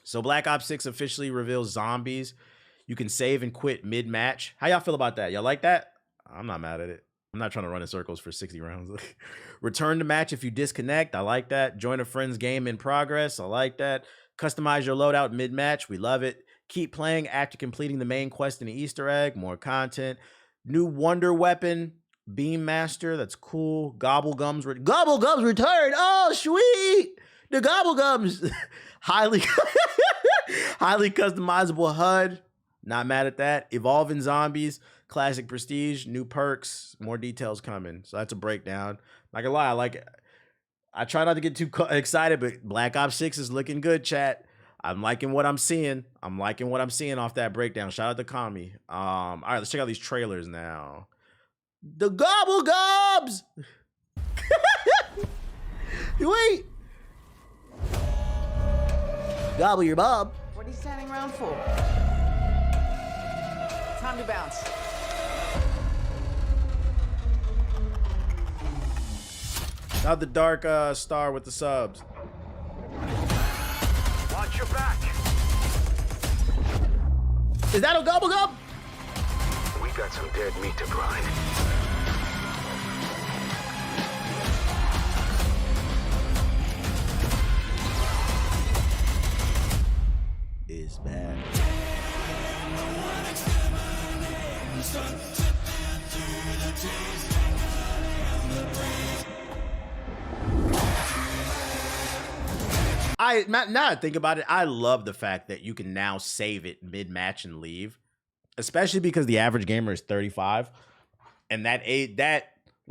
So Black Ops 6 officially reveals zombies. You can save and quit mid-match. How y'all feel about that? Y'all like that? I'm not mad at it. I'm not trying to run in circles for 60 rounds. Return to match if you disconnect. I like that. Join a friend's game in progress. I like that. Customize your loadout mid-match. We love it. Keep playing after completing the main quest and the Easter egg. More content. New wonder weapon. Beam Master. That's cool. Gobblegums return. Oh, sweet. The Gobblegums. Highly customizable HUD. Not mad at that. Evolving zombies. Classic prestige. New perks. More details coming. So that's a breakdown. Not gonna lie, I like it. I try not to get too excited, but Black Ops 6 is looking good, chat. I'm liking what I'm seeing. I'm liking what I'm seeing off that breakdown. Shout out to Kami. All right, let's check out these trailers now. The Gobblegums! Wait! Gobble your bob. What are you standing around for? Time to bounce. Not the Dark Star with the subs. Watch your back. Is that a Gobblegum? We got some dead meat to grind. Is bad. Now I think about it, I love the fact that you can now save it mid-match and leave, especially because the average gamer is 35, and like,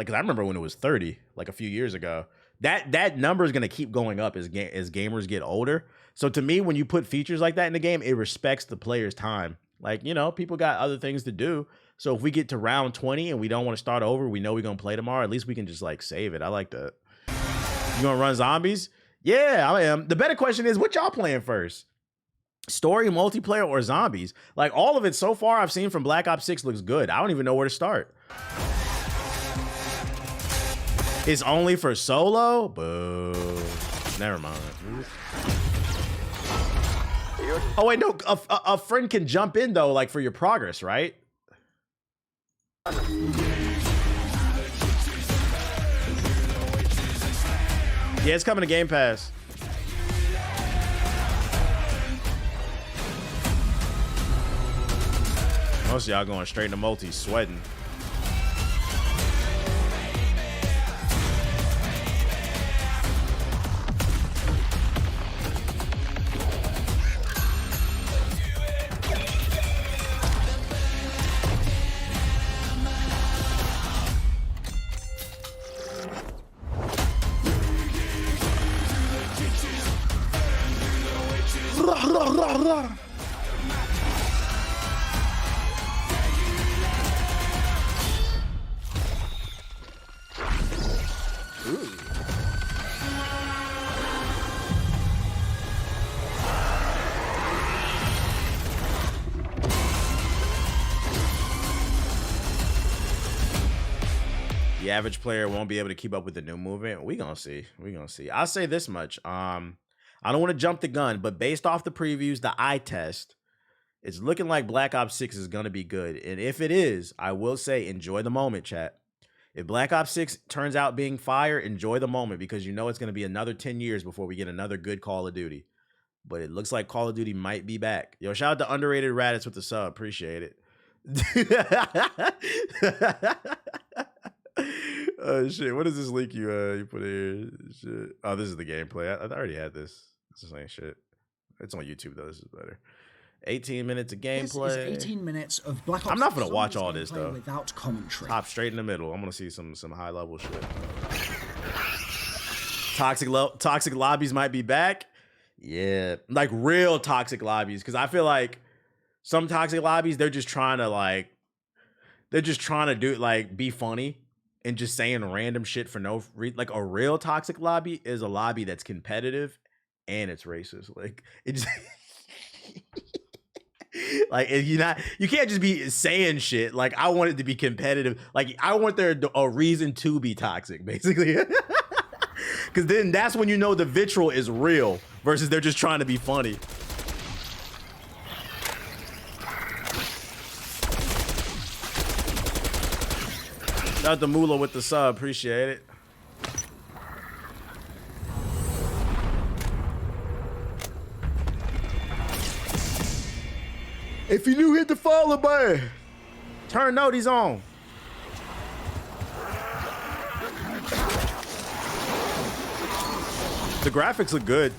'cause I remember when it was 30, like a few years ago. That number is gonna keep going up as gamers get older. So to me, when you put features like that in the game, it respects the player's time. Like, you know, people got other things to do. So if we get to round 20 and we don't want to start over, we know we're gonna play tomorrow. At least we can just like save it. I like that. You gonna run zombies? Yeah, I am. The better question is, what y'all playing first? Story, multiplayer, or zombies? Like, all of it so far I've seen from Black Ops 6 looks good. I don't even know where to start. It's only for solo? Boo. Never mind. Oh, wait, no. A friend can jump in, though, like, for your progress, right? Yeah, it's coming to Game Pass. Most of y'all going straight into multi, sweating. The average player won't be able to keep up with the new movement. We gonna see. We gonna see. I'll say this much. I don't want to jump the gun, but based off the previews, the eye test, it's looking like Black Ops 6 is gonna be good. And if it is, I will say enjoy the moment, chat. If Black Ops 6 turns out being fire, enjoy the moment, because you know it's gonna be another 10 years before we get another good Call of Duty. But it looks like Call of Duty might be back. Yo, shout out to Underrated Raditz with the sub. Appreciate it. Oh shit! What is this link you put in here? Shit. Oh, this is the gameplay. I already had this. This ain't shit. It's on YouTube though. This is better. 18 minutes of gameplay. This is 18 minutes of Black Ops. I'm not gonna watch all this though. Without commentary. Hop straight in the middle. I'm gonna see some high level shit. Toxic lobbies might be back. Yeah, like real toxic lobbies. Because I feel like some toxic lobbies, they're just trying to do like be funny and just saying random shit for no reason. Like a real toxic lobby is a lobby that's competitive and it's racist. Like it just like you can't just be saying shit. Like I want it to be competitive. Like I want there a reason to be toxic, basically. Because then that's when you know the vitriol is real versus they're just trying to be funny. Shout out to Moolah with the sub. Appreciate it. If you do hit the follow button, turn noties on. The graphics look good.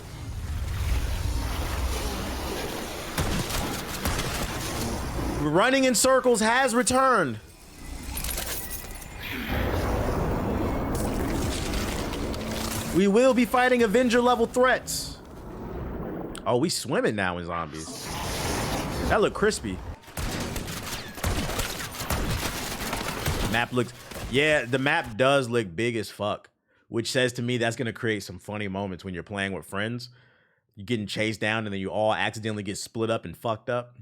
Running in circles has returned. We will be fighting Avenger level threats. Oh, we swimming now in zombies. That look crispy. Map looks, yeah, the map does look big as fuck, which says to me that's gonna create some funny moments when you're playing with friends. You're getting chased down and then you all accidentally get split up and fucked up.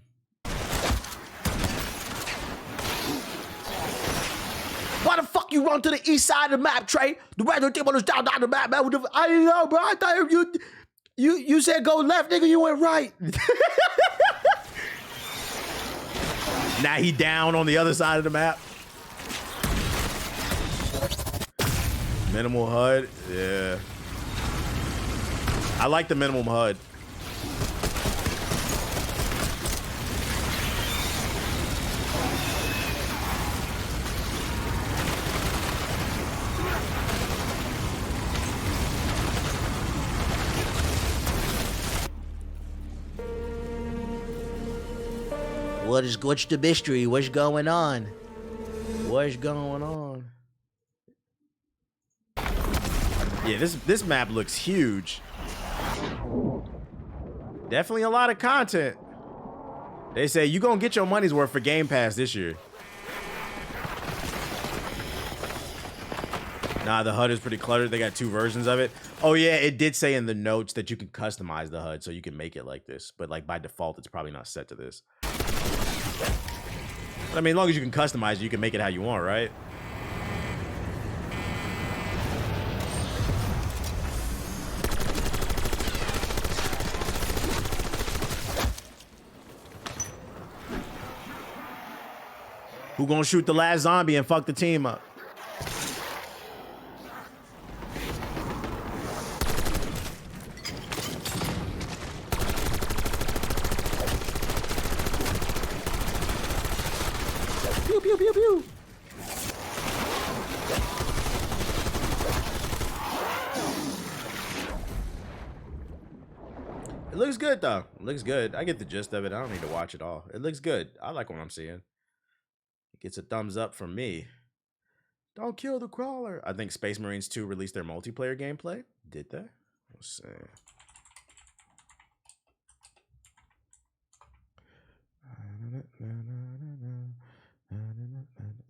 Why the fuck you run to the east side of the map, Trey? The random thing was down the map, man. I didn't know, bro. I thought you said go left, nigga. You went right. Now he down on the other side of the map. Minimal HUD, yeah. I like the minimum HUD. What's the mystery? What's going on? What's going on? Yeah, this map looks huge. Definitely a lot of content. They say you gonna get your money's worth for Game Pass this year. Nah, the HUD is pretty cluttered. They got 2 versions of it. Oh yeah, it did say in the notes that you can customize the HUD so you can make it like this. But like by default, it's probably not set to this. But I mean, as long as you can customize it, you can make it how you want, right? Who gonna shoot the last zombie and fuck the team up? Pew, pew, pew, pew. It looks good though. It looks good. I get the gist of it. I don't need to watch it all. It looks good. I like what I'm seeing. It gets a thumbs up from me. Don't kill the crawler. I think Space Marines 2 released their multiplayer gameplay. Did they? Let's see.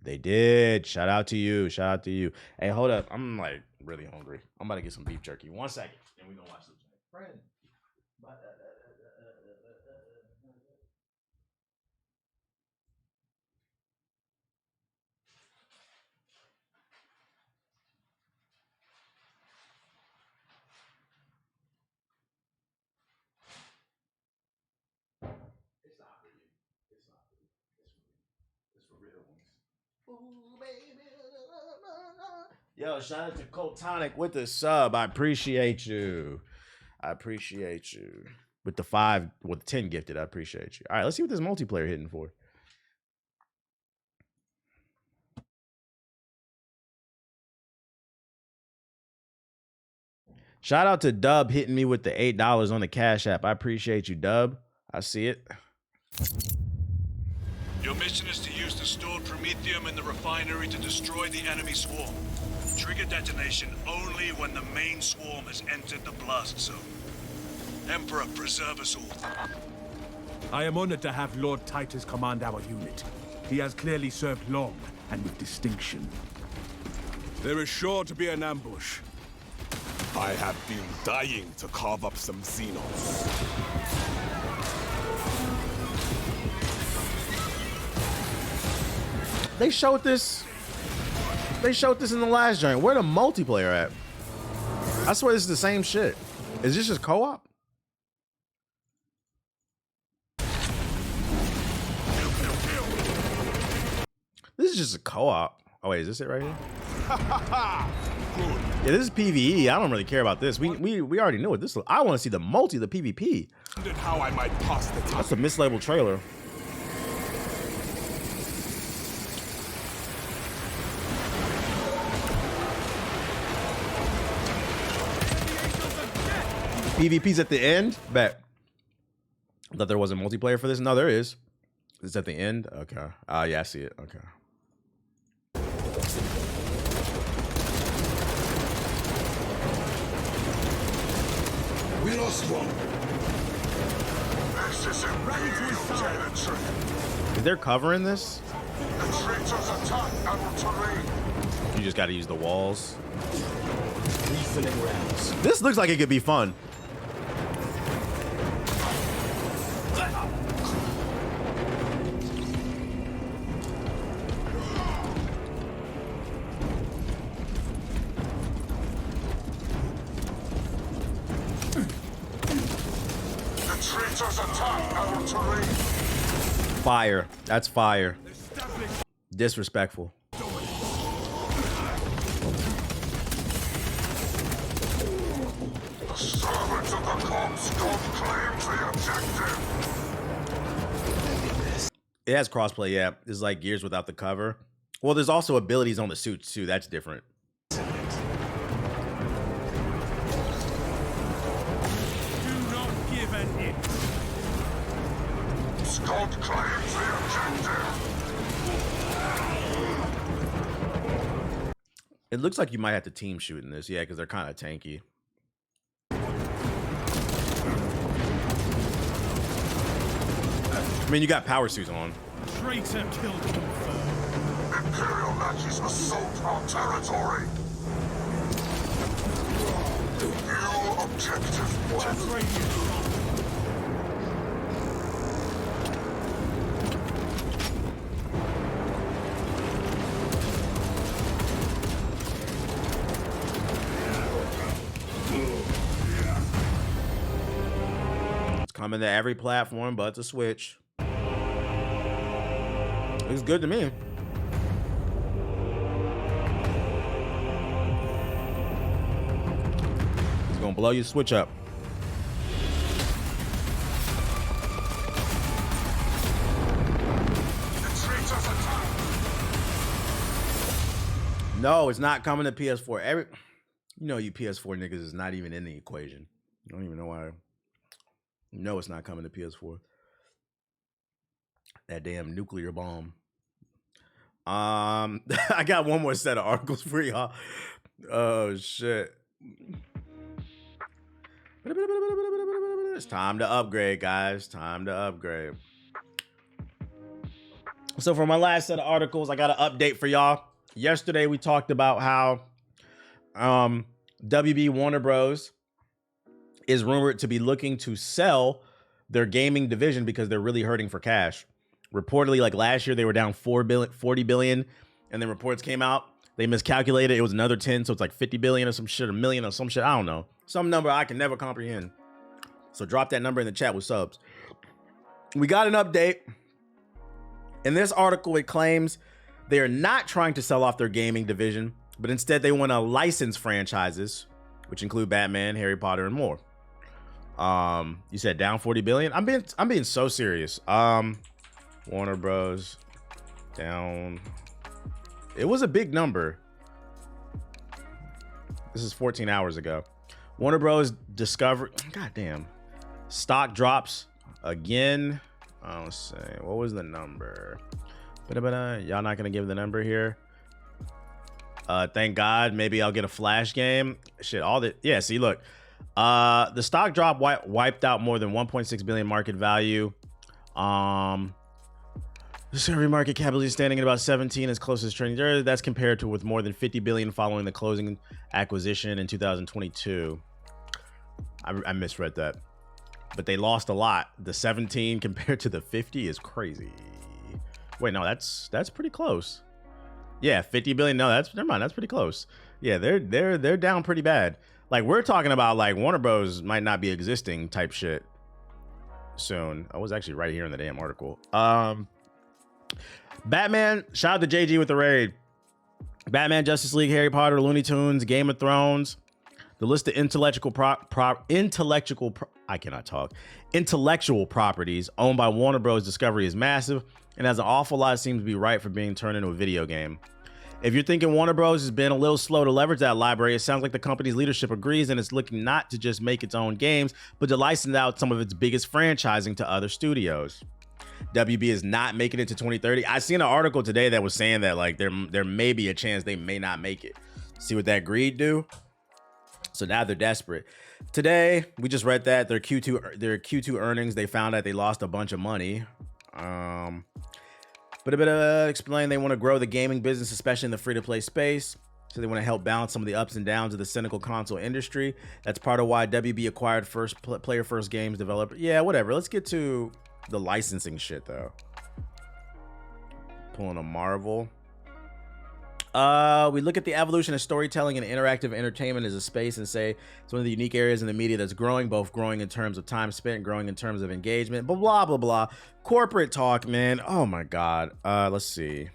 They did. Shout out to you. Shout out to you. Hey, hold up. I'm like really hungry. I'm about to get some beef jerky. 1 second. And we're gonna watch this. Friend. It's not for you. It's not for you. It's for real ones. Ooh, baby. Yo, shout out to Coltonic with the sub. I appreciate you. I appreciate you. With the 5, with the 10 gifted, I appreciate you. All right, let's see what this multiplayer hitting for. Shout out to Dub hitting me with the $8 on the Cash App. I appreciate you, Dub. I see it. Your mission is to use the stored promethium in the refinery to destroy the enemy swarm. Trigger detonation only when the main swarm has entered the blast zone. Emperor, preserve us all. I am honored to have Lord Titus command our unit. He has clearly served long and with distinction. There is sure to be an ambush. I have been dying to carve up some Xenos. They showed this in the last joint. Where the multiplayer at? I swear this is the same shit. Is this just co-op? This is just a co-op. Oh wait, is this it right here? Yeah, this is PvE. I don't really care about this. We already know what this is. I want to see the multi, the PvP. Wondered how I might pass the time. That's a mislabeled trailer. PvP's at the end? Bet. I thought there wasn't multiplayer for this. No, there is. It's at the end? Okay. Yeah, I see it. Okay. We lost one. This is Imperial territory. Is there cover in this? The traitors attack our terrain. You just got to use the walls. Refilling rounds. This looks like it could be fun. Attack our terrain. Fire. That's fire. Disrespectful. The servants of the Corpse God claims the objective. It has crossplay, yeah. It's like Gears without the cover. Well, there's also abilities on the suits too. That's different. Scott claims the objective. It looks like you might have to team shoot in this, yeah, because they're kind of tanky. I mean, you got power suits on. Traitor killed confirmed. Imperial Nazis assault our territory. New objective one. Coming to every platform but the Switch. Looks good to me. It's gonna blow your Switch up. No, it's not coming to PS4. You know, you PS4 niggas is not even in the equation. I don't even know why. No, it's not coming to PS4. That damn nuclear bomb. I got one more set of articles for y'all. Oh shit. It's time to upgrade, guys. Time to upgrade. So for my last set of articles, I got an update for y'all. Yesterday we talked about how WB Warner Bros. Is rumored to be looking to sell their gaming division because they're really hurting for cash. Reportedly, like last year, they were down 40 billion, and then reports came out. They miscalculated. It was another 10, so it's like 50 billion or some shit, a million or some shit. I don't know. Some number I can never comprehend. So drop that number in the chat with subs. We got an update. In this article, it claims they are not trying to sell off their gaming division, but instead they want to license franchises, which include Batman, Harry Potter, and more. You said down 40 billion. I'm being so serious. Warner Bros. Down. It was a big number. This is 14 hours ago. Warner Bros. Discovered. Goddamn. Stock drops again. Let's see. What was the number? Y'all not gonna give the number here. Thank God. Maybe I'll get a Flash game. Shit. All the see. Look. The stock drop wiped out more than 1.6 billion market value. Discovery market capitalization standing at about 17 as close as trading. That's compared to with more than 50 billion following the closing acquisition in 2022. I misread that, but they lost a lot. The 17 compared to the 50 is crazy. Wait, no, that's pretty close. Yeah, 50 billion. No, never mind. That's pretty close. Yeah, they're down pretty bad. Like, we're talking about, like, Warner Bros. Might not be existing type shit soon. I was actually right here in the damn article. Batman, shout out to JG with the raid. Batman, Justice League, Harry Potter, Looney Tunes, Game of Thrones. The list of intellectual properties owned by Warner Bros. Discovery is massive, and has an awful lot seems to be right for being turned into a video game. If you're thinking Warner Bros. Has been a little slow to leverage that library, it sounds like the company's leadership agrees, and it's looking not to just make its own games, but to license out some of its biggest franchising to other studios. WB is not making it to 2030. I seen an article today that was saying that like there may be a chance they may not make it. See what that greed do? So now they're desperate. Today, we just read that their Q2 earnings, they found out they lost a bunch of money. But a bit of explain they want to grow the gaming business, especially in the free-to-play space. So they want to help balance some of the ups and downs of the cynical console industry. That's part of why WB acquired Player First Games developer. Yeah, whatever. Let's get to the licensing shit though. Pulling a Marvel. We look at the evolution of storytelling and interactive entertainment as a space and say it's one of the unique areas in the media that's growing, both growing in terms of time spent, growing in terms of engagement, blah, blah, blah, blah. Corporate talk, man. Oh my God. Let's see.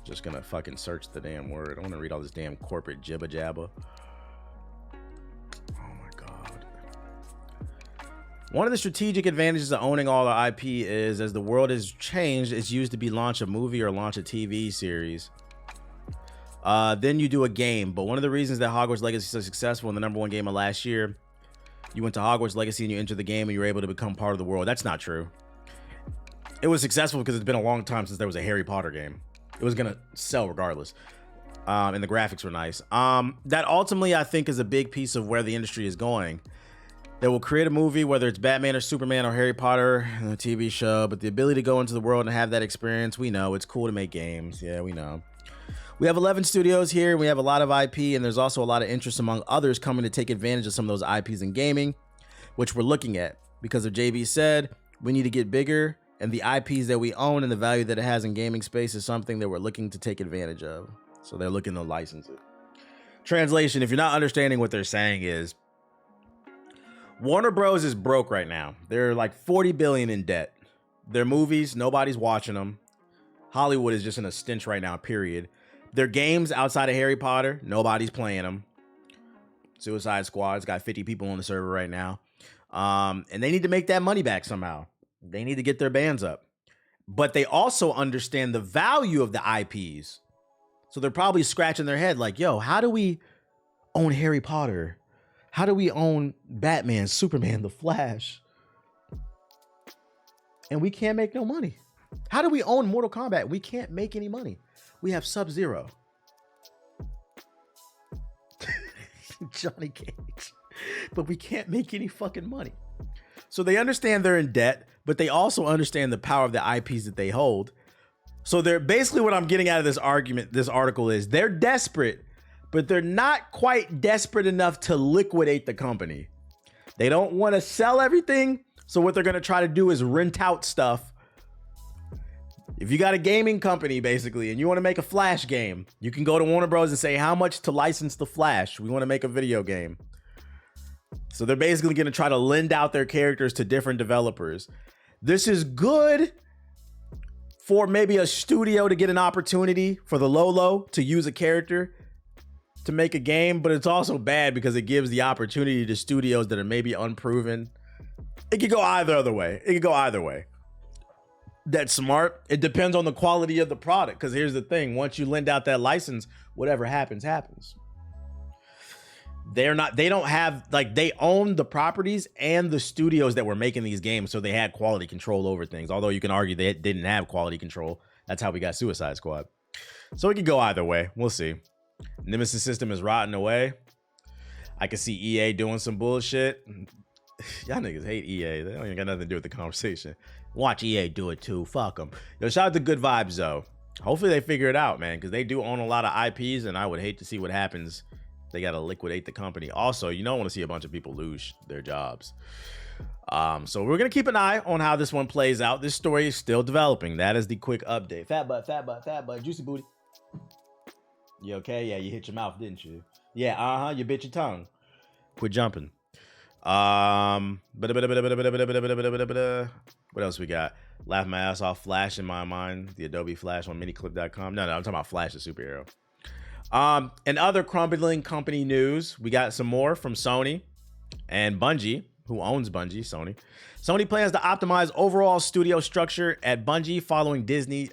Just gonna fucking search the damn word. I want to read all this damn corporate jibba jabba. One of the strategic advantages of owning all the IP is, as the world has changed, it's used to be launch a movie or launch a TV series. Then you do a game. But one of the reasons that Hogwarts Legacy is so successful in the #1 game of last year, you went to Hogwarts Legacy and you entered the game and you were able to become part of the world. That's not true. It was successful because it's been a long time since there was a Harry Potter game. It was going to sell regardless. And the graphics were nice. That ultimately, I think, is a big piece of where the industry is going. They will create a movie, whether it's Batman or Superman or Harry Potter, a TV show, but the ability to go into the world and have that experience, we know. It's cool to make games. Yeah, we know. We have 11 studios here. We have a lot of IP, and there's also a lot of interest among others coming to take advantage of some of those IPs in gaming, which we're looking at. Because of JB said, we need to get bigger, and the IPs that we own and the value that it has in gaming space is something that we're looking to take advantage of. So they're looking to license it. Translation, if you're not understanding what they're saying is, Warner Bros. Is broke right now. They're like 40 billion in debt. Their movies, nobody's watching them. Hollywood is just in a stench right now, period. Their games outside of Harry Potter, nobody's playing them. Suicide Squad's got 50 people on the server right now. And they need to make that money back somehow. They need to get their bands up. But they also understand the value of the IPs. So they're probably scratching their head like, yo, how do we own Harry Potter? How do we own Batman, Superman, The Flash? And we can't make no money. How do we own Mortal Kombat? We can't make any money. We have Sub-Zero. Johnny Cage. But we can't make any fucking money. So they understand they're in debt, but they also understand the power of the IPs that they hold. So they're basically what I'm getting out of this argument, this article is they're desperate, but they're not quite desperate enough to liquidate the company. They don't want to sell everything. So what they're going to try to do is rent out stuff. If you got a gaming company, basically, and you want to make a Flash game, you can go to Warner Bros. And say, how much to license the Flash? We want to make a video game. So they're basically going to try to lend out their characters to different developers. This is good for maybe a studio to get an opportunity for the Lolo to use a character to make a game, but it's also bad because it gives the opportunity to studios that are maybe unproven. It could go either other way. It could go either way. That's smart. It depends on the quality of the product. Because here's the thing. Once you lend out that license, whatever happens, happens. They don't have, like, they own the properties and the studios that were making these games. So they had quality control over things. Although you can argue they didn't have quality control. That's how we got Suicide Squad. So it could go either way. We'll see. Nemesis system is rotting away. I can see EA doing some bullshit. Y'all niggas hate EA. They don't even got nothing to do with the conversation. Watch EA do it too. Fuck them. Yo, shout out to Good Vibes though. Hopefully they figure it out, man, because they do own a lot of IPs, and I would hate to see what happens. They got to liquidate the company. Also, you don't want to see a bunch of people lose their jobs. So we're gonna keep an eye on how this one plays out. This story is still developing. That is the quick update. Fat butt, juicy booty. You okay? Yeah, you hit your mouth, didn't you? Yeah, you bit your tongue. Quit jumping. What else we got? Laugh my ass off. Flash in my mind. The Adobe Flash on miniclip.com. No, I'm talking about Flash the superhero. And other crumbling company news, we got some more from Sony and Bungie, who owns Bungie, Sony. Sony plans to optimize overall studio structure at Bungie following Destiny's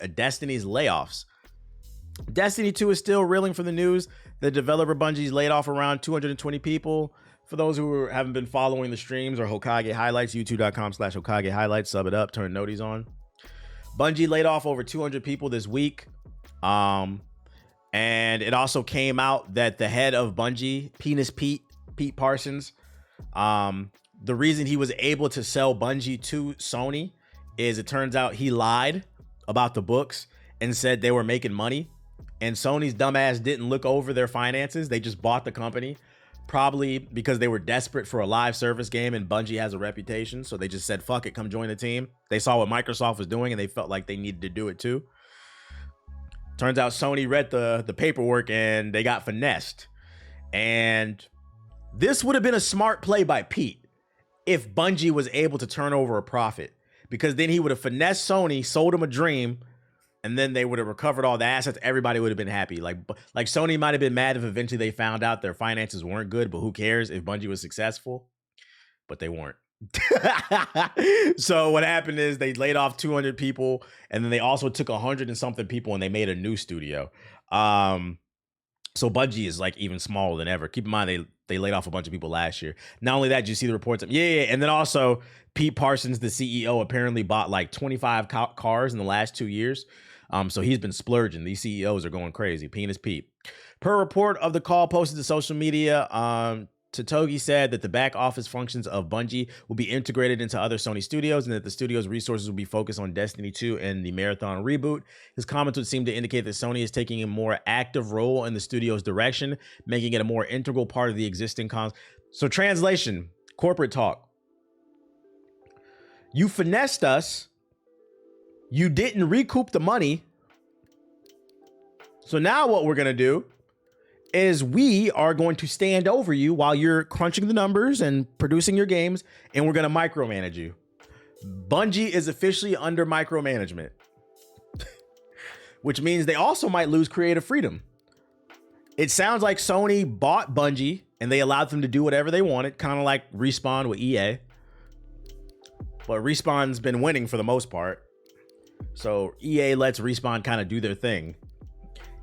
layoffs. Destiny 2 is still reeling from the news. The developer Bungie's laid off around 220 people. For those who haven't been following the streams or Hokage highlights, youtube.com/Hokage highlights, sub it up, turn noties on. Bungie laid off over 200 people this week. And it also came out that the head of Bungie, Pete Parsons, the reason he was able to sell Bungie to Sony is it turns out he lied about the books and said they were making money. And Sony's dumbass didn't look over their finances. They just bought the company, probably because they were desperate for a live service game and Bungie has a reputation. So they just said, fuck it, come join the team. They saw what Microsoft was doing and they felt like they needed to do it too. Turns out Sony read the paperwork and they got finessed. And this would have been a smart play by Pete if Bungie was able to turn over a profit, because then he would have finessed Sony, sold him a dream, and then they would have recovered all the assets. Everybody would have been happy. Like Sony might have been mad if eventually they found out their finances weren't good, but who cares if Bungie was successful? But they weren't. So what happened is they laid off 200 people, and then they also took 100 and something people and they made a new studio. So Bungie is like even smaller than ever. Keep in mind they laid off a bunch of people last year. Not only that, did you see the reports? Yeah. And then also Pete Parsons, the CEO, apparently bought like 25 cars in the last 2 years. So he's been splurging. These CEOs are going crazy. Penis Pete. Per report of the call posted to social media, Totogi said that the back office functions of Bungie will be integrated into other Sony studios and that the studio's resources will be focused on Destiny 2 and the Marathon reboot. His comments would seem to indicate that Sony is taking a more active role in the studio's direction, making it a more integral part of the existing So translation, corporate talk. You finessed us. You didn't recoup the money. So now what we're going to do is we are going to stand over you while you're crunching the numbers and producing your games, and we're going to micromanage you. Bungie is officially under micromanagement, which means they also might lose creative freedom. It sounds like Sony bought Bungie and they allowed them to do whatever they wanted, kind of like Respawn with EA. But Respawn's been winning for the most part. So EA lets Respawn kind of do their thing.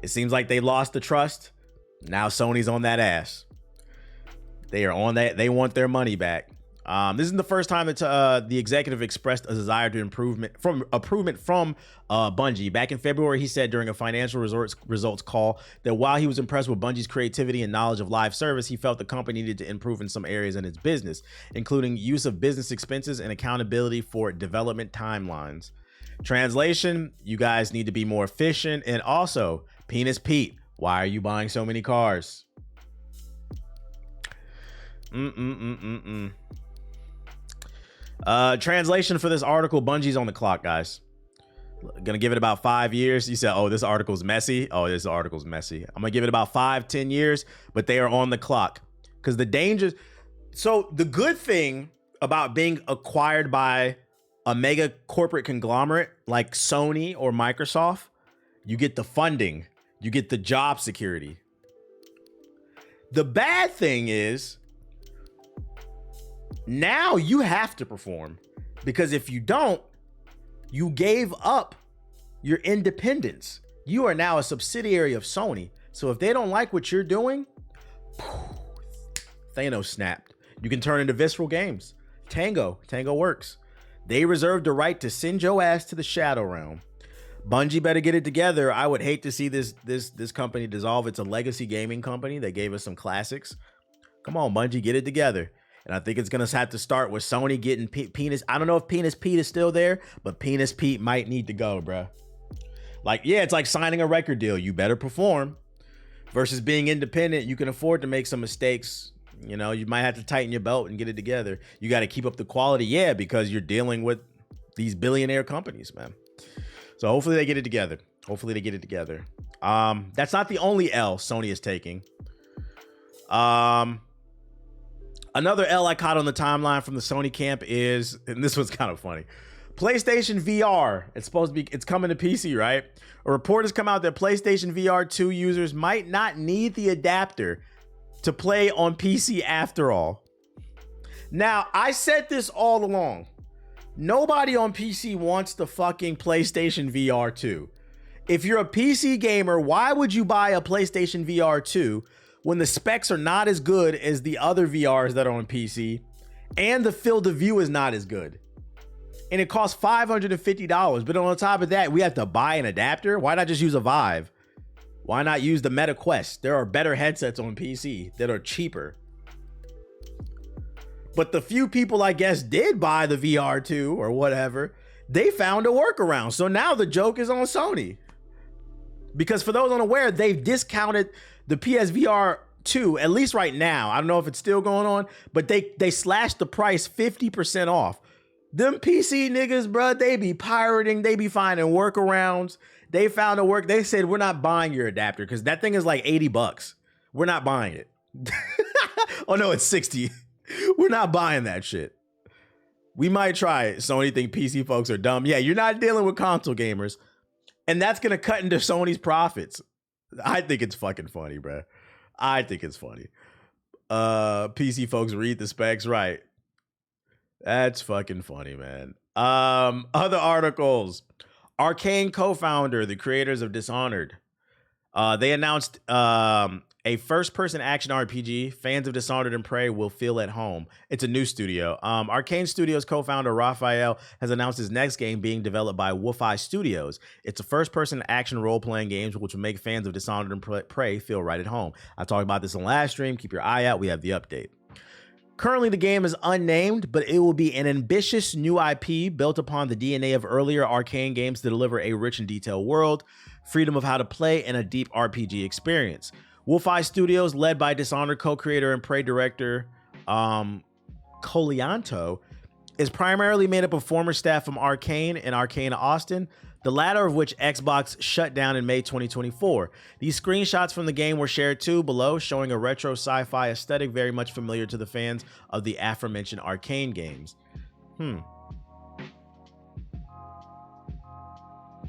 It seems like they lost the trust. Now Sony's on that ass. They are on that. They want their money back. This isn't the first time that the executive expressed a desire to improvement from Bungie. Back in February, he said during a financial results call that while he was impressed with Bungie's creativity and knowledge of live service, he felt the company needed to improve in some areas in its business, including use of business expenses and accountability for development timelines. Translation, you guys need to be more efficient. And also, Penis Pete, why are you buying so many cars? Translation for this article, Bungie's on the clock, guys. Gonna give it about 5 years. You said, oh, this article's messy. Oh, this article's messy. I'm gonna give it about 5-10 years, but they are on the clock. Because the dangers. So the good thing about being acquired by a mega corporate conglomerate like Sony or Microsoft, you get the funding, you get the job security. The bad thing is now you have to perform, because if you don't, you gave up your independence. You are now a subsidiary of Sony. So if they don't like what you're doing, Thanos snapped. You can turn into Visceral Games. Tango works. They reserved the right to send your ass to the Shadow Realm. Bungie better get it together. I would hate to see this company dissolve. It's a legacy gaming company. They gave us some classics. Come on, Bungie, get it together. And I think it's going to have to start with Sony getting Penis. I don't know if Penis Pete is still there, but Penis Pete might need to go, bruh. Like, yeah, it's like signing a record deal. You better perform. Versus being independent, you can afford to make some mistakes. You know, you might have to tighten your belt and get it together. You got to keep up the quality. Yeah, because you're dealing with these billionaire companies, man. So hopefully they get it together. That's not the only L Sony is taking. Another L I caught on the timeline from the Sony camp is, and this was kind of funny, PlayStation VR. It's coming to PC, right? A report has come out that PlayStation VR 2 users might not need the adapter to play on PC after all. Now, I said this all along. Nobody on PC wants the fucking PlayStation VR 2. If you're a PC gamer, why would you buy a PlayStation VR 2 when the specs are not as good as the other VRs that are on PC and the field of view is not as good? And it costs $550. But on top of that, we have to buy an adapter. Why not just use a Vive? Why not use the Meta Quest? There are better headsets on PC that are cheaper. But the few people, I guess, did buy the VR 2 or whatever, they found a workaround. So now the joke is on Sony. Because for those unaware, they've discounted the PSVR 2, at least right now. I don't know if it's still going on, but they slashed the price 50% off. Them PC niggas, bruh, they be pirating. They be finding workarounds. They found a work. They said, we're not buying your adapter because that thing is like $80. We're not buying it. Oh, no, it's 60. We're not buying that shit. We might try it. Sony think PC folks are dumb. Yeah, you're not dealing with console gamers. And that's going to cut into Sony's profits. I think it's fucking funny, bro. I think it's funny. PC folks read the specs right. That's fucking funny, man. Other articles. Arcane co-founder, the creators of Dishonored. They announced a first-person action RPG. Fans of Dishonored and Prey will feel at home. It's a new studio. Arcane Studios co-founder Raphael has announced his next game being developed by Wolfeye Studios. It's a first-person action role-playing game which will make fans of Dishonored and Prey feel right at home. I talked about this on last stream. Keep your eye out. We have the update. Currently, the game is unnamed, but it will be an ambitious new IP built upon the DNA of earlier Arcane games to deliver a rich and detailed world, freedom of how to play, and a deep RPG experience. Wolfeye Studios, led by Dishonored co-creator and Prey director Colianto, is primarily made up of former staff from Arcane and Arcane Austin, the latter of which Xbox shut down in May 2024. These screenshots from the game were shared too below, showing a retro sci-fi aesthetic very much familiar to the fans of the aforementioned Arcane games. Let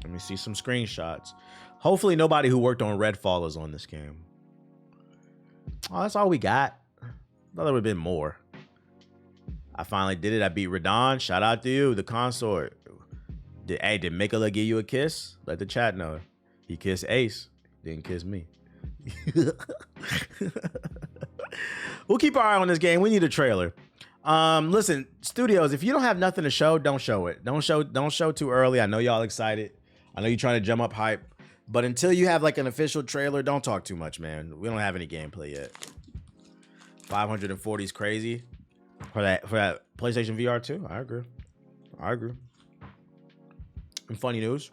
me see some screenshots. Hopefully nobody who worked on Redfall is on this game. Oh, that's all we got. I thought there would have been more. I finally did it. I beat Radon. Shout out to you, the consort. Did Mikola give you a kiss? Let the chat know. He kissed Ace. Didn't kiss me. We'll keep our eye on this game. We need a trailer. Listen, studios, if you don't have nothing to show, don't show it. Don't show too early. I know y'all excited. I know you're trying to drum up hype. But until you have like an official trailer, don't talk too much, man. We don't have any gameplay yet. 540 is crazy for that PlayStation VR 2. I agree. And funny news.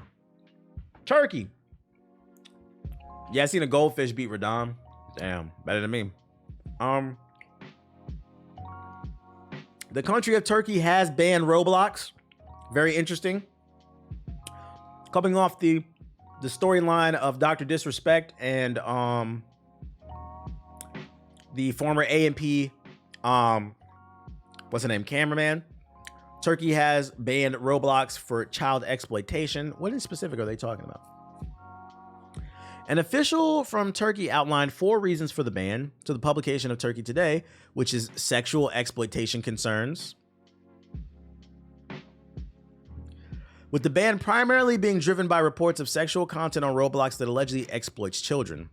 Turkey. Yeah, I seen a goldfish beat Radon. Damn, better than me. The country of Turkey has banned Roblox. Very interesting. Coming off the storyline of Dr. Disrespect and the former A&P what's the name, cameraman. Turkey has banned Roblox for child exploitation. What in specific are they talking about? An official from Turkey outlined 4 reasons for the ban to the publication of Turkey Today, which is sexual exploitation concerns. With the ban primarily being driven by reports of sexual content on Roblox that allegedly exploits children.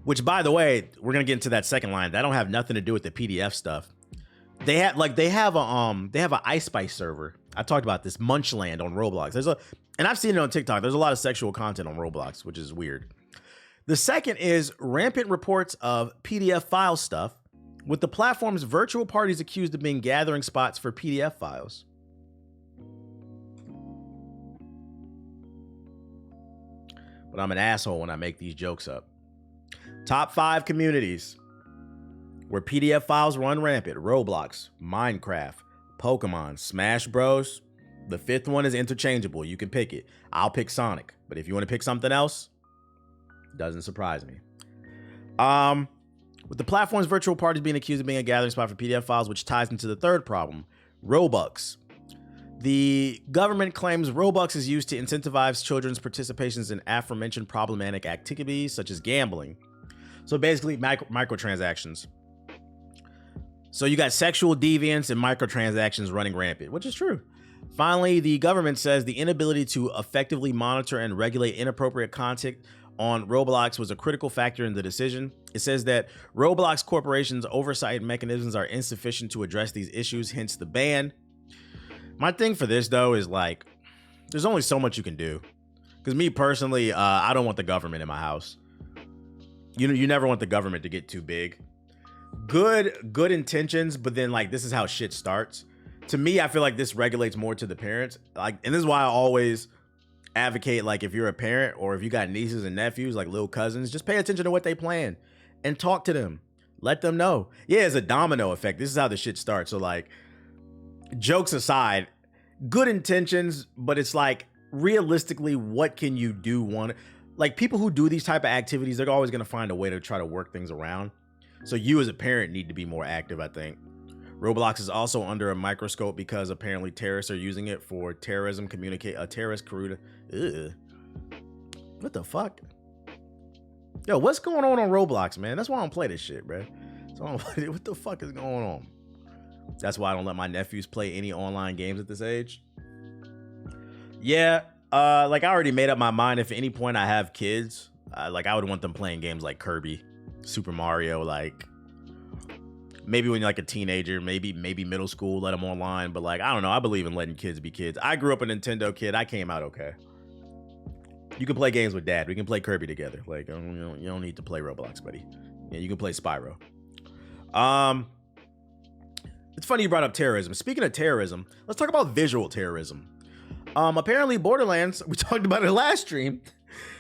Which, by the way, we're gonna get into that second line. That don't have nothing to do with the PDF stuff. They have an Ice Spice server. I talked about this, Munchland on Roblox. And I've seen it on TikTok. There's a lot of sexual content on Roblox, which is weird. The second is rampant reports of PDF file stuff, with the platform's virtual parties accused of being gathering spots for PDF files. But I'm an asshole when I make these jokes up. Top 5 communities where PDF files run rampant: Roblox, Minecraft, Pokemon, Smash Bros. The 5th one is interchangeable. You can pick it. I'll pick Sonic. But if you want to pick something else, doesn't surprise me. With the platform's virtual parties being accused of being a gathering spot for PDF files, which ties into the third problem, Robux. The government claims Robux is used to incentivize children's participations in aforementioned problematic activities such as gambling. So basically microtransactions. So you got sexual deviance and microtransactions running rampant, which is true. Finally, the government says the inability to effectively monitor and regulate inappropriate content on Roblox was a critical factor in the decision. It says that Roblox Corporation's oversight mechanisms are insufficient to address these issues, hence the ban. My thing for this, though, is like, there's only so much you can do. Because me personally, I don't want the government in my house. You never want the government to get too big. Good intentions, but then like this is how shit starts. To me, I feel like this regulates more to the parents. Like, and this is why I always advocate, like, if you're a parent or if you got nieces and nephews, like little cousins, just pay attention to what they plan and talk to them. Let them know. Yeah, it's a domino effect. This is how the shit starts. So like, jokes aside, good intentions, but it's like, realistically, what can you do? Like, people who do these type of activities, they're always going to find a way to try to work things around. So you as a parent need to be more active, I think. Roblox is also under a microscope because apparently terrorists are using it for terrorism, a terrorist career. What the fuck? Yo, what's going on Roblox, man? That's why I don't play this shit, bro. So what the fuck is going on? That's why I don't let my nephews play any online games at this age. Yeah, like I already made up my mind. If at any point I have kids, like I would want them playing games like Kirby, Super Mario, like maybe when you're like a teenager, maybe middle school, let them online. But like, I don't know. I believe in letting kids be kids. I grew up a Nintendo kid. I came out okay. You can play games with dad. We can play Kirby together. Like, you don't need to play Roblox, buddy. Yeah, you can play Spyro. It's funny you brought up terrorism. Speaking of terrorism, let's talk about visual terrorism. Apparently Borderlands, we talked about it last stream.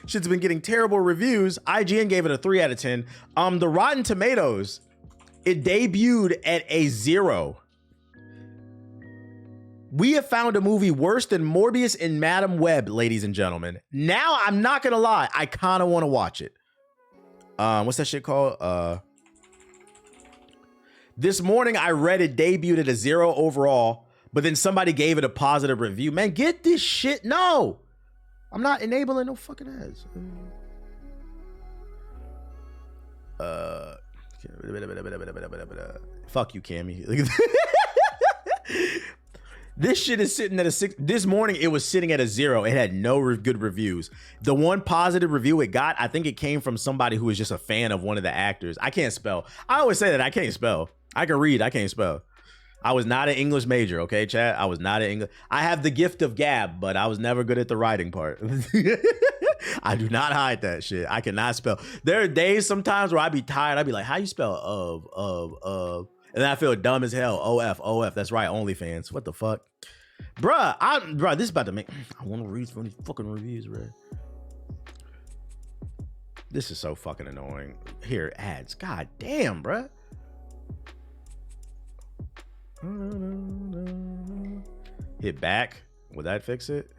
Shit's been getting terrible reviews. IGN gave it a 3 out of 10. The Rotten Tomatoes, it debuted at a 0. We have found a movie worse than Morbius and Madam Web, ladies and gentlemen. Now, I'm not gonna lie, I kind of want to watch it. What's that shit called? This morning, I read it debuted at a 0 overall, but then somebody gave it a positive review. Man, get this shit. No, I'm not enabling no fucking ads. Fuck you, Cammy. This shit is sitting at a 6. This morning, it was sitting at a 0. It had no good reviews. The one positive review it got, I think it came from somebody who was just a fan of one of the actors. I can't spell. I always say that I can't spell. I can read. I can't spell. I was not an English major, okay, chat? I was not an English. I have the gift of gab, but I was never good at the writing part. I do not hide that shit. I cannot spell. There are days sometimes where I be tired. I be like, how you spell of? And then I feel dumb as hell. OF. That's right. OnlyFans. What the fuck? Bruh, this is about to make... I want to read some of these fucking reviews, bro. This is so fucking annoying. Here, ads. God damn, bruh. Hit back. Would that fix it?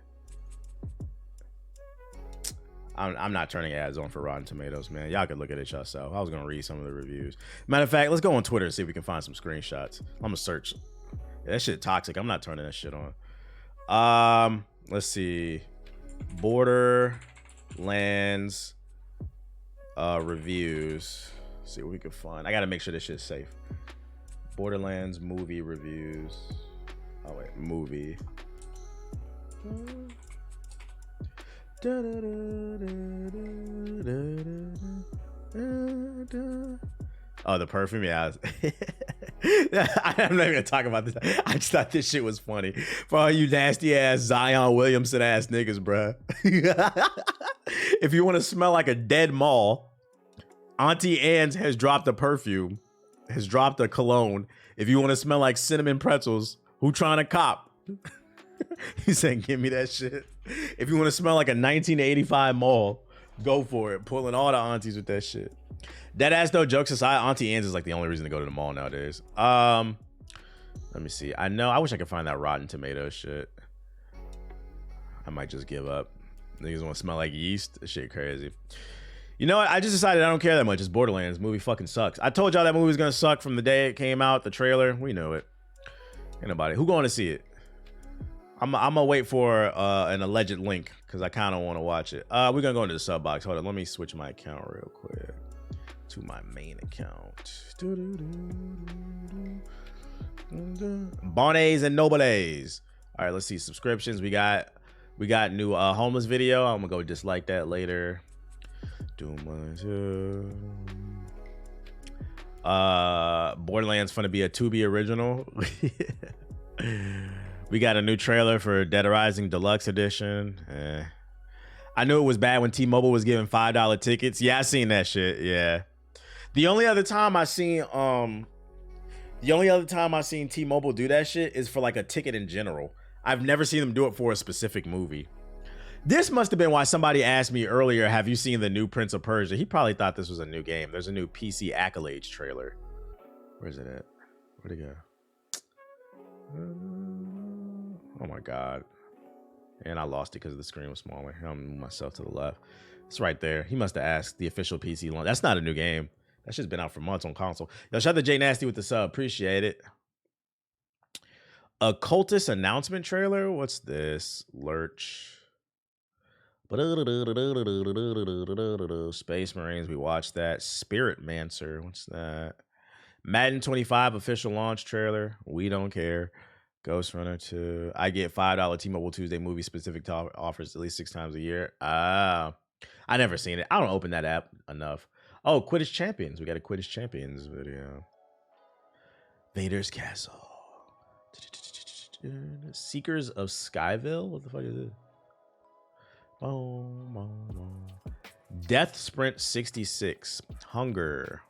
I'm not turning ads on for Rotten Tomatoes, man. Y'all can look at it yourself. I was gonna read some of the reviews. Matter of fact, let's go on Twitter and see if we can find some screenshots. I'm gonna search. Yeah, that shit toxic. I'm not turning that shit on. Let's see. Borderlands reviews. Let's see what we can find. I gotta make sure this shit's safe. Borderlands movie reviews. Oh wait, movie. Oh, the perfume, yeah. I'm not even gonna talk about this. I just thought this shit was funny. For all you nasty ass Zion Williamson ass niggas, bruh. If you want to smell like a dead mall, Auntie Anne's has dropped a perfume, has dropped a cologne. If you want to smell like cinnamon pretzels, who trying to cop? He's saying, give me that shit. If you want to smell like a 1985 mall, go for it. Pulling all the aunties with that shit. That ass though, jokes aside, Auntie Anne's is like the only reason to go to the mall nowadays. Let me see. I wish I could find that Rotten Tomatoes shit. I might just give up. Niggas want to smell like yeast. This shit crazy. You know what? I just decided I don't care that much. It's Borderlands. Movie fucking sucks. I told y'all that movie was gonna suck from the day it came out. The trailer, we knew it. Ain't nobody. Who going to see it? I'm gonna wait for an alleged link because I kind of want to watch it. We're gonna go into the sub box. Hold on. Let me switch my account real quick to my main account. Bonays and Nobles. All right, let's see subscriptions. We got new homeless video. I'm gonna go dislike that later. Borderlands finna be a Tubi original. We got a new trailer for Dead Rising Deluxe Edition. I knew it was bad when T-Mobile was giving $5 tickets. Yeah, I seen that shit. Yeah. The only other time I seen T-Mobile do that shit is for like a ticket in general. I've never seen them do it for a specific movie. This must have been why somebody asked me earlier, have you seen the new Prince of Persia? He probably thought this was a new game. There's a new PC Accolades trailer. Where's it at? Where'd it go? Oh my God. And I lost it because the screen was smaller. I'm moving myself to the left. It's right there. He must have asked the official PC launch. That's not a new game. That's just been out for months on console. Yo, shout out to Jay Nasty with the sub. Appreciate it. A Cultist announcement trailer? What's this? Lurch. Space Marines, we watched that. Spirit Mancer, what's that? Madden 25 official launch trailer. We don't care. Ghost Runner 2. I get $5 T-Mobile Tuesday movie specific offers at least 6 times a year. I never seen it. I don't open that app enough. Oh, Quidditch Champions. We got a Quidditch Champions video. Vader's Castle. Seekers of Skyville? What the fuck is it? Death Sprint 66. Hunger.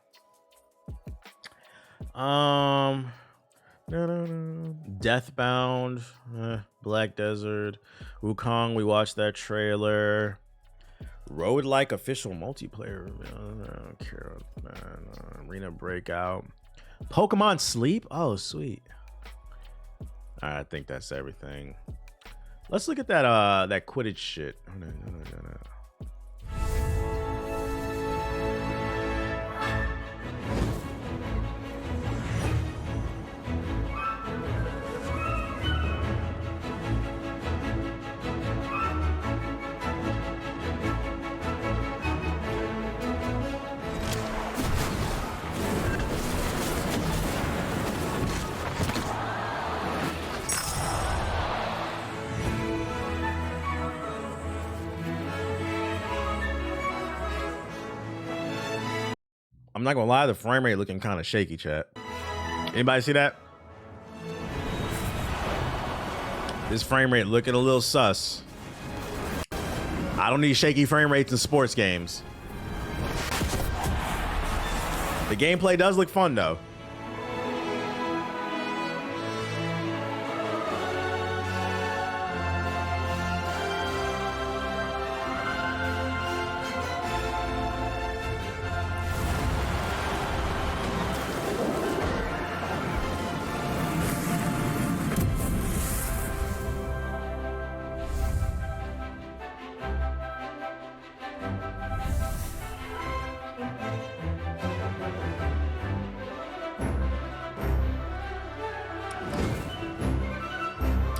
Deathbound. Black Desert. Wukong, we watched that trailer. Road-like official multiplayer. I don't care. Arena Breakout. Pokemon Sleep? Oh, sweet. All right, I think that's everything. Let's look at that Quidditch shit. No. I'm not gonna lie, the frame rate looking kind of shaky, chat. Anybody see that? This frame rate looking a little sus. I don't need shaky frame rates in sports games. The gameplay does look fun though.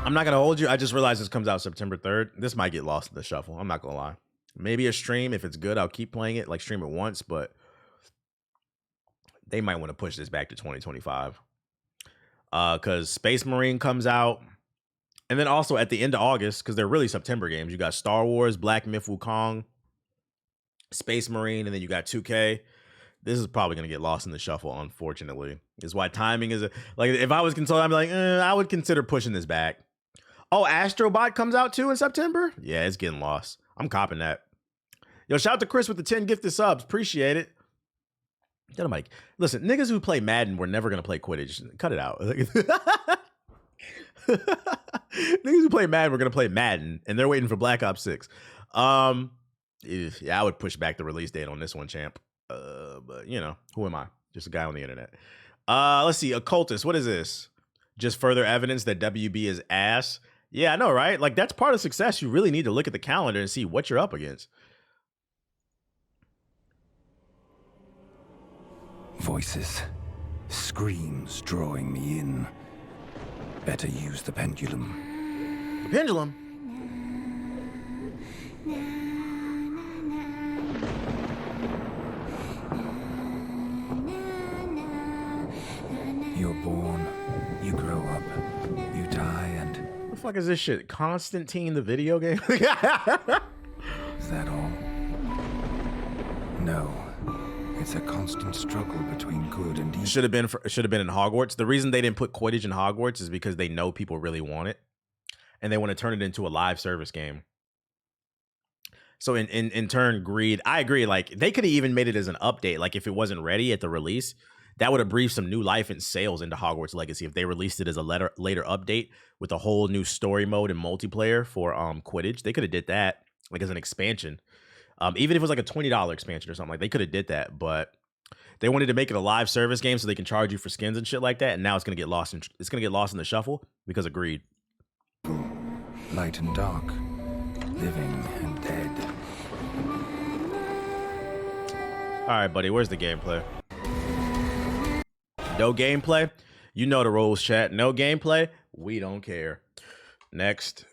I'm not gonna hold you. I just realized this comes out September 3rd. This might get lost in the shuffle. I'm not gonna lie. Maybe a stream. If it's good, I'll keep playing it, like stream it once, but they might want to push this back to 2025. Because Space Marine comes out. And then also at the end of August, because they're really September games, you got Star Wars, Black Myth Wukong, Space Marine, and then you got 2K. This is probably going to get lost in the shuffle, unfortunately. Is why timing is like, if I was consulting, I'd be like, I would consider pushing this back. Oh, Astrobot comes out too in September? Yeah, it's getting lost. I'm copping that. Yo, shout out to Chris with the 10 gifted subs. Appreciate it. Then I'm like, listen, niggas who play Madden were never going to play Quidditch. Cut it out. Niggas who play Madden were going to play Madden, and they're waiting for Black Ops 6. Yeah, I would push back the release date on this one, champ. But, you know, who am I? Just a guy on the internet. Let's see. Occultist. What is this? Just further evidence that WB is ass? Yeah, I know, right? Like, that's part of success. You really need to look at the calendar and see what you're up against. Voices. Screams drawing me in. Better use the pendulum. The pendulum. You're born, you grow up, you die, and What the fuck is this shit? Constantine the video game? is that all? No. It's a constant struggle between good and evil. Should have been in Hogwarts. The reason they didn't put Quidditch in Hogwarts is because they know people really want it, and they want to turn it into a live service game. So in turn, Greed. I agree. Like they could have even made it as an update. Like if it wasn't ready at the release, that would have breathed some new life and sales into Hogwarts Legacy. If they released it as a later update with a whole new story mode and multiplayer for Quidditch, they could have did that like as an expansion. Even if it was like a $20 expansion or something, like they could have did that, but they wanted to make it a live service game so they can charge you for skins and shit like that. And now it's gonna get lost in the shuffle because of Greed. Light and dark, living and dead. All right, buddy, where's the gameplay? No gameplay? You know the rules, chat. No gameplay? We don't care. Next.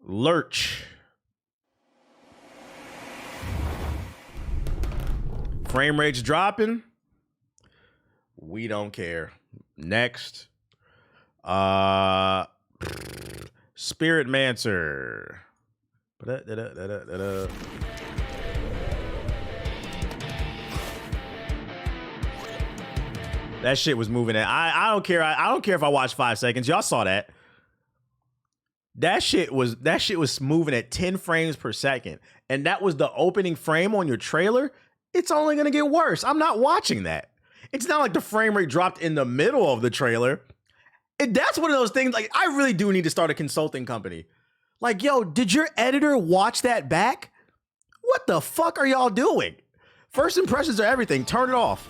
Lurch. Frame rate's dropping. We don't care. Next. Spirit Mancer. That shit was moving at I don't care. I don't care if I watch 5 seconds. Y'all saw that. That shit was moving at 10 frames per second. And that was the opening frame on your trailer. It's only gonna get worse. I'm not watching that. It's not like the frame rate dropped in the middle of the trailer. That's one of those things, like, I really do need to start a consulting company. Like, yo, did your editor watch that back? What the fuck are y'all doing? First impressions are everything. Turn it off.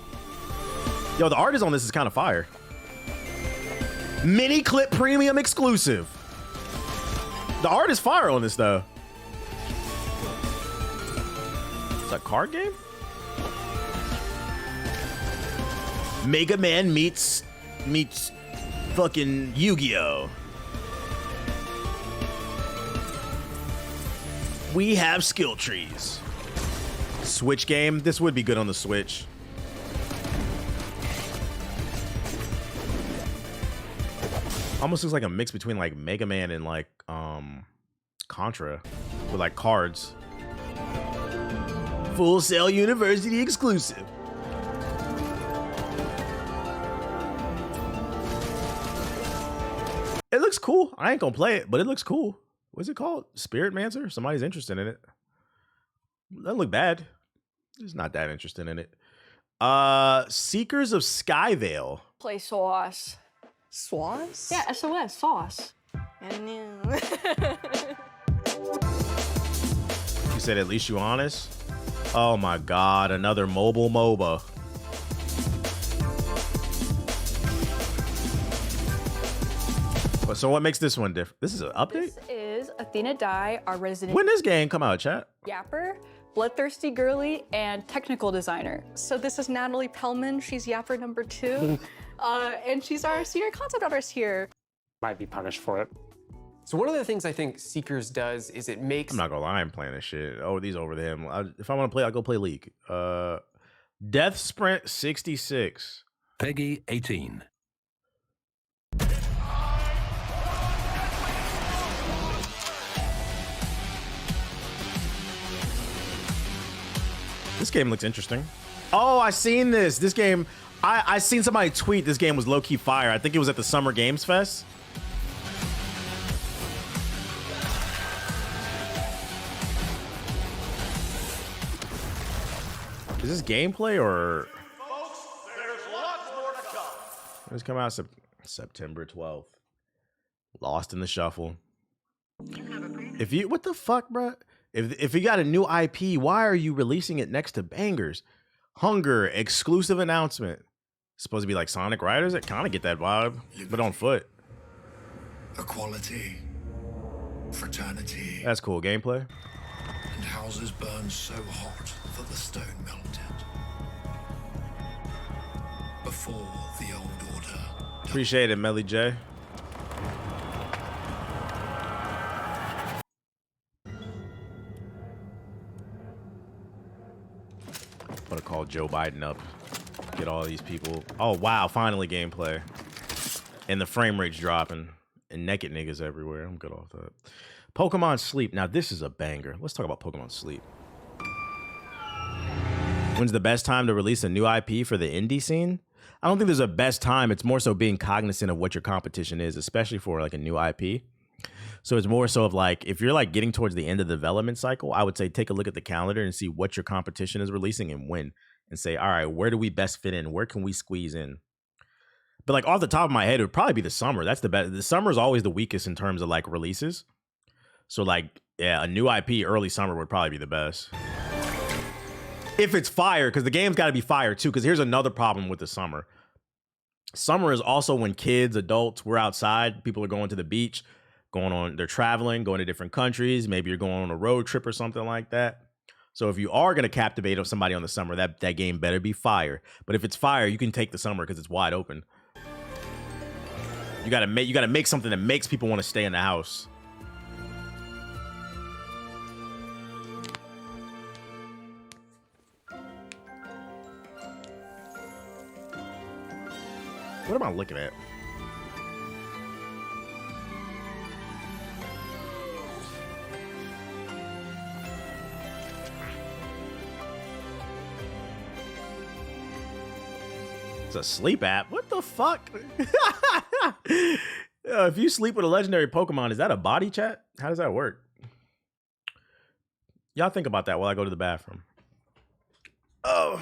Yo, the artist on this is kind of fire. Mini clip premium exclusive. The art is fire on this, though. It's a card game? Mega Man meets fucking Yu-Gi-Oh! We have skill trees. Switch game? This would be good on the Switch. Almost looks like a mix between like Mega Man and like Contra with like cards. Full Sail University exclusive. It looks cool. I ain't gonna play it, but it looks cool. What's it called? Spirit Mancer? Somebody's interested in it. Doesn't look bad. Just not that interested in it. Seekers of Skyvale. Play sauce. Sauce? Yeah, SOS, sauce. And You said at least you honest? Oh my god, another mobile MOBA. So what makes this one different? This is an update? This is Athena Dye, our resident When this game come out, chat? yapper, bloodthirsty girly, and technical designer. So this is Natalie Pellman. She's Yapper number 2. And she's our senior concept artist here. Might be punished for it. So one of the things I think Seekers does is it makes... I'm not gonna lie, I'm playing this shit. Oh, these over to him. If I want to play, I'll go play League. Death Sprint 66. Peggy 18. This game looks interesting. Oh, I seen this. This game, I seen somebody tweet this game was low-key fire. I think it was at the Summer Games Fest. Is this gameplay or? Folks, there's lots more to come. It's come out September 12th. Lost in the shuffle. If you, what the fuck, bro? If you got a new IP, why are you releasing it next to bangers? Hunger exclusive announcement. It's supposed to be like Sonic Riders. It kind of get that vibe, but on foot. Equality, fraternity, That's cool. Gameplay. and houses burned so hot that the stone melted. Before the old order. Appreciate it, Melly J. I'm gonna call Joe Biden up. Get all these people. Oh wow, finally gameplay. And the frame rate's dropping. And naked niggas everywhere. I'm good off that. Pokemon Sleep. Now this is a banger. Let's talk about Pokemon Sleep. When's the best time to release a new IP for the indie scene? I don't think there's a best time. It's more so being cognizant of what your competition is, especially for like a new IP. So it's more so of like, if you're like getting towards the end of the development cycle, I would say take a look at the calendar and see what your competition is releasing and when, and say, all right, where do we best fit in? Where can we squeeze in? But like off the top of my head, it would probably be the summer. That's the best. The summer is always the weakest in terms of like releases. So like, yeah, a new IP early summer would probably be the best. If it's fire, because the game's got to be fire too. Because here's another problem with the summer. Summer is also when kids, adults, we're outside. People are going to the beach, they're traveling, going to different countries. Maybe you're going on a road trip or something like that. So if you are going to captivate somebody on the summer, that game better be fire. But if it's fire, you can take the summer because it's wide open. You gotta make something that makes people want to stay in the house. What am I looking at? It's a sleep app. What the fuck? If you sleep with a legendary Pokemon, is that a body chat? How does that work? Y'all think about that while I go to the bathroom. Oh.